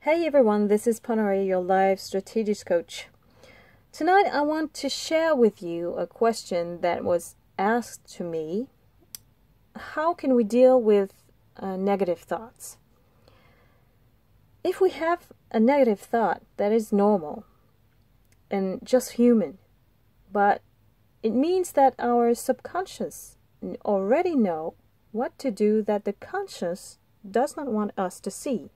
Hey everyone, this is Panare, your life strategist coach. Tonight I want to share with you a question that was asked to me. How can we deal with negative thoughts? If we have a negative thought, that is normal and just human, but it means that our subconscious already know what to do that the conscious does not want us to see.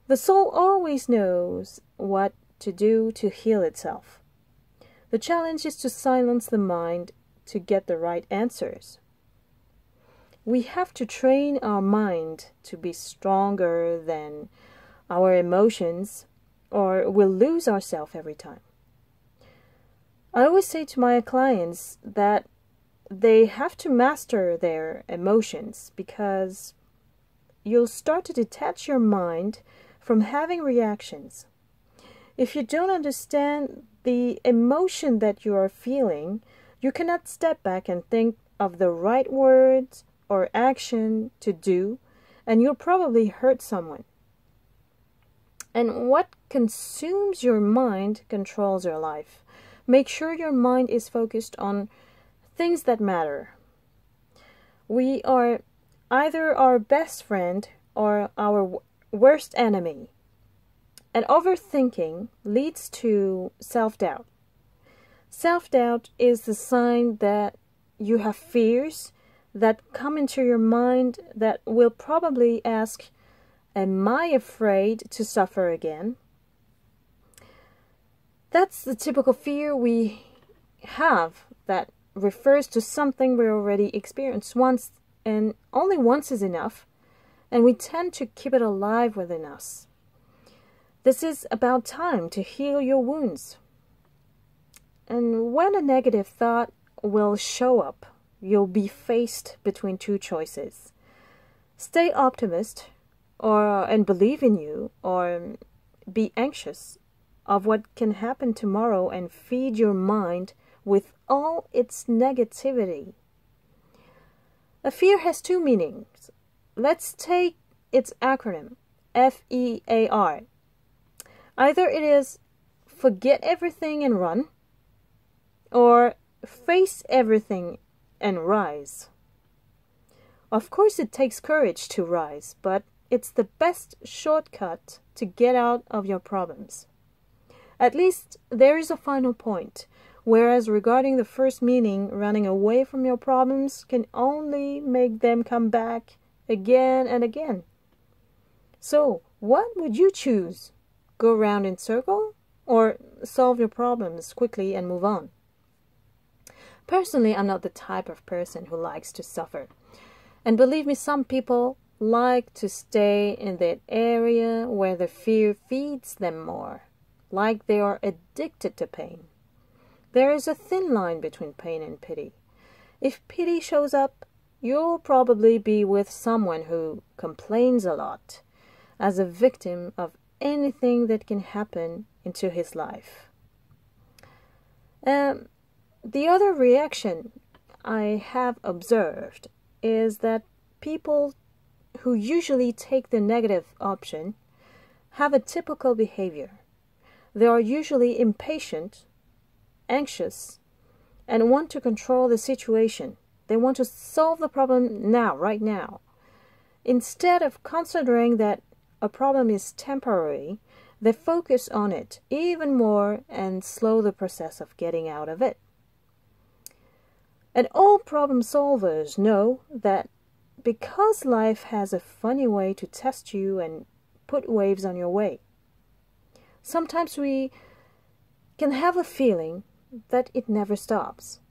The soul always knows what to do to heal itself. The challenge is to silence the mind to get the right answers. We have to train our mind to be stronger than our emotions, or we'll lose ourselves every time. I always say to my clients that they have to master their emotions, because you'll start to detach your mind from having reactions. If you don't understand the emotion that you are feeling, you cannot step back and think of the right words or action to do, and you'll probably hurt someone. And what consumes your mind controls your life. Make sure your mind is focused on things that matter. We are either our best friend or our worst enemy. And overthinking leads to self-doubt. Self-doubt is the sign that you have fears that come into your mind that will probably ask, am I afraid to suffer again? That's the typical fear we have that refers to something we already experienced once, and only once is enough. And we tend to keep it alive within us. This is about time to heal your wounds. And when a negative thought will show up, you'll be faced between two choices. Stay optimist and believe in you, or be anxious of what can happen tomorrow and feed your mind with all its negativity. A fear has two meanings. Let's take its acronym, FEAR. Either it is forget everything and run, or face everything and rise. Of course it takes courage to rise, but it's the best shortcut to get out of your problems. At least there is a final point, whereas regarding the first meaning, running away from your problems can only make them come back again and again. So, what would you choose? Go round in circle, or solve your problems quickly and move on? Personally, I'm not the type of person who likes to suffer. And believe me, some people like to stay in that area where the fear feeds them more, like they are addicted to pain. There is a thin line between pain and pity. If pity shows up, you'll probably be with someone who complains a lot, as a victim of anything that can happen into his life. The other reaction I have observed is that people who usually take the negative option have a typical behavior. They are usually impatient, anxious, and want to control the situation. They want to solve the problem now, right now. Instead of considering that a problem is temporary, they focus on it even more and slow the process of getting out of it. And all problem solvers know that because life has a funny way to test you and put waves on your way, sometimes we can have a feeling that it never stops.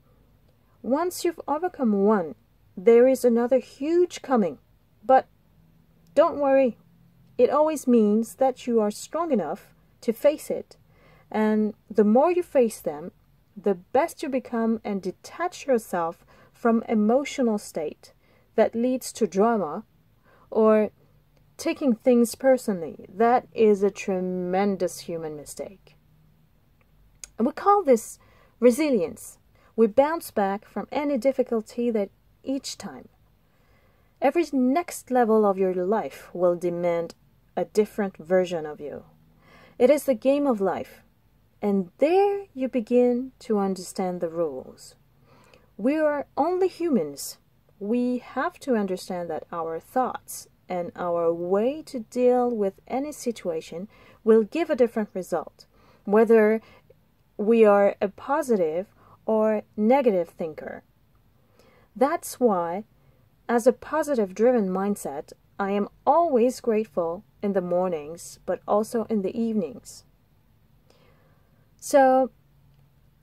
Once you've overcome one, there is another huge coming. But don't worry, it always means that you are strong enough to face it. And the more you face them, the best you become and detach yourself from emotional state that leads to drama or taking things personally. That is a tremendous human mistake. And we call this resilience. We bounce back from any difficulty that each time. Every next level of your life will demand a different version of you. It is the game of life, and there you begin to understand the rules. We are only humans. We have to understand that our thoughts and our way to deal with any situation will give a different result, whether we are a positive or negative thinker. That's why, as a positive-driven mindset, I am always grateful in the mornings, but also in the evenings. So,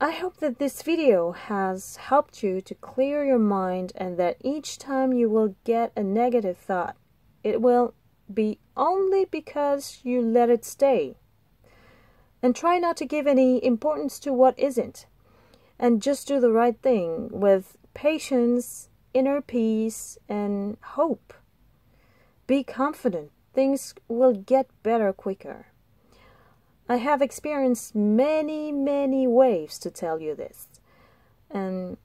I hope that this video has helped you to clear your mind, and that each time you will get a negative thought, it will be only because you let it stay. And try not to give any importance to what isn't. And just do the right thing with patience, inner peace, and hope. Be confident. Things will get better quicker. I have experienced many waves to tell you this. And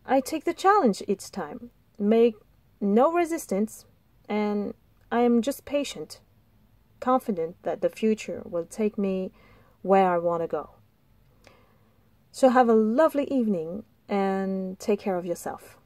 I take the challenge each time. Make no resistance, and I am just patient, confident that the future will take me where I want to go. So have a lovely evening and take care of yourself.